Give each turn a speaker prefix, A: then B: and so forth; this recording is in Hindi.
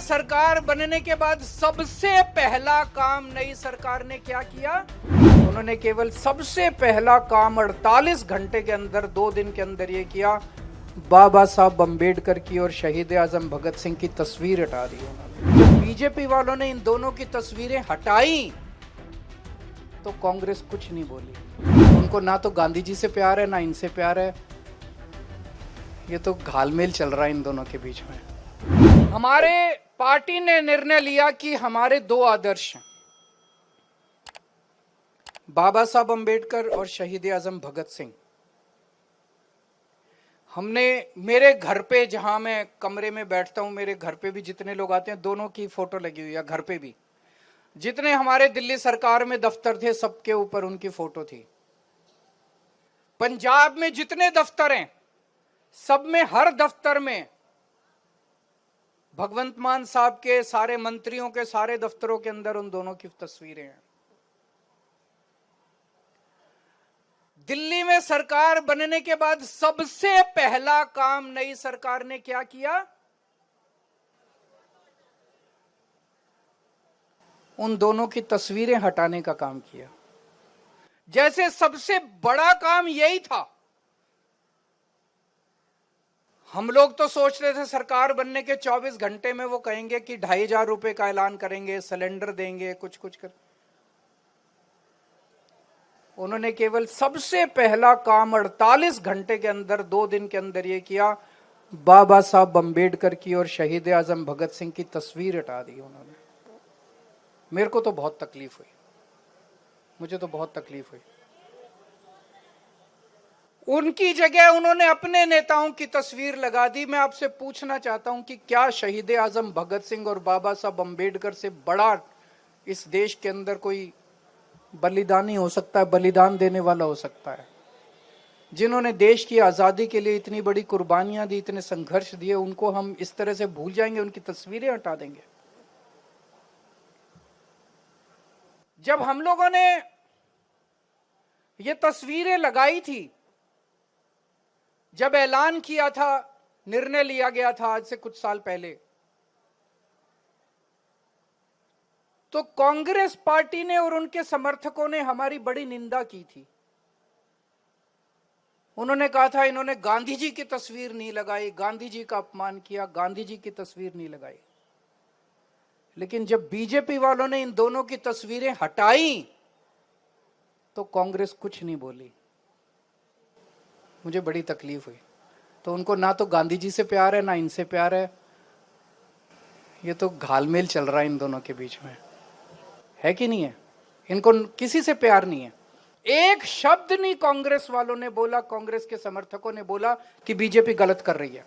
A: सरकार बनने के बाद सबसे पहला काम नई सरकार ने क्या किया? उन्होंने केवल सबसे पहला काम 48 घंटे के अंदर 2 दिन के अंदर ये किया, बाबा साहब अम्बेडकर की और शहीद आजम भगत सिंह की तस्वीर हटा दी उन्होंने। जब बीजेपी वालों ने इन दोनों की तस्वीरें हटाई तो कांग्रेस कुछ नहीं बोली। उनको ना तो गांधी जी से प्यार है ना इनसे प्यार है, ये तो घालमेल चल रहा है इन दोनों के बीच में। हमारे पार्टी ने निर्णय लिया कि हमारे 2 आदर्श हैं, बाबा साहब अम्बेडकर और शहीद आजम भगत सिंह। हमने मेरे घर पे, जहां मैं कमरे में बैठता हूं, मेरे घर पे भी जितने लोग आते हैं दोनों की फोटो लगी हुई है। घर पे भी जितने हमारे दिल्ली सरकार में दफ्तर थे सबके ऊपर उनकी फोटो थी। पंजाब में जितने दफ्तर हैं सब में, हर दफ्तर में भगवंत मान साहब के, सारे मंत्रियों के सारे दफ्तरों के अंदर उन दोनों की तस्वीरें हैं। दिल्ली में सरकार बनने के बाद सबसे पहला काम नई सरकार ने क्या किया? उन दोनों की तस्वीरें हटाने का काम किया। जैसे सबसे बड़ा काम यही था। हम लोग तो सोच रहे थे सरकार बनने के 24 घंटे में वो कहेंगे कि 2500 रुपए का ऐलान करेंगे, सिलेंडर देंगे, कुछ कर। उन्होंने केवल सबसे पहला काम 48 घंटे के अंदर 2 दिन के अंदर ये किया, बाबा साहब अम्बेडकर की और शहीद आजम भगत सिंह की तस्वीर हटा दी उन्होंने। मेरे को तो बहुत तकलीफ हुई, मुझे तो बहुत तकलीफ हुई। उनकी जगह उन्होंने अपने नेताओं की तस्वीर लगा दी। मैं आपसे पूछना चाहता हूं कि क्या शहीद आजम भगत सिंह और बाबा साहब अम्बेडकर से बड़ा इस देश के अंदर कोई बलिदानी हो सकता है, बलिदान देने वाला हो सकता है? जिन्होंने देश की आजादी के लिए इतनी बड़ी कुर्बानियां दी, इतने संघर्ष दिए, उनको हम इस तरह से भूल जाएंगे, उनकी तस्वीरें हटा देंगे? जब हम लोगों ने ये तस्वीरें लगाई थी, जब ऐलान किया था, निर्णय लिया गया था आज से कुछ साल पहले, तो कांग्रेस पार्टी ने और उनके समर्थकों ने हमारी बड़ी निंदा की थी। उन्होंने कहा था इन्होंने गांधी जी की तस्वीर नहीं लगाई, गांधी जी का अपमान किया, गांधी जी की तस्वीर नहीं लगाई। लेकिन जब बीजेपी वालों ने इन दोनों की तस्वीरें हटाई तो कांग्रेस कुछ नहीं बोली। मुझे बड़ी तकलीफ हुई। तो उनको ना तो गांधी जी से प्यार है ना इनसे प्यार है, ये तो घालमेल चल रहा है इन दोनों के बीच में, है कि नहीं है? इनको किसी से प्यार नहीं है। एक शब्द नहीं कांग्रेस वालों ने बोला, कांग्रेस के समर्थकों ने बोला कि बीजेपी गलत कर रही है।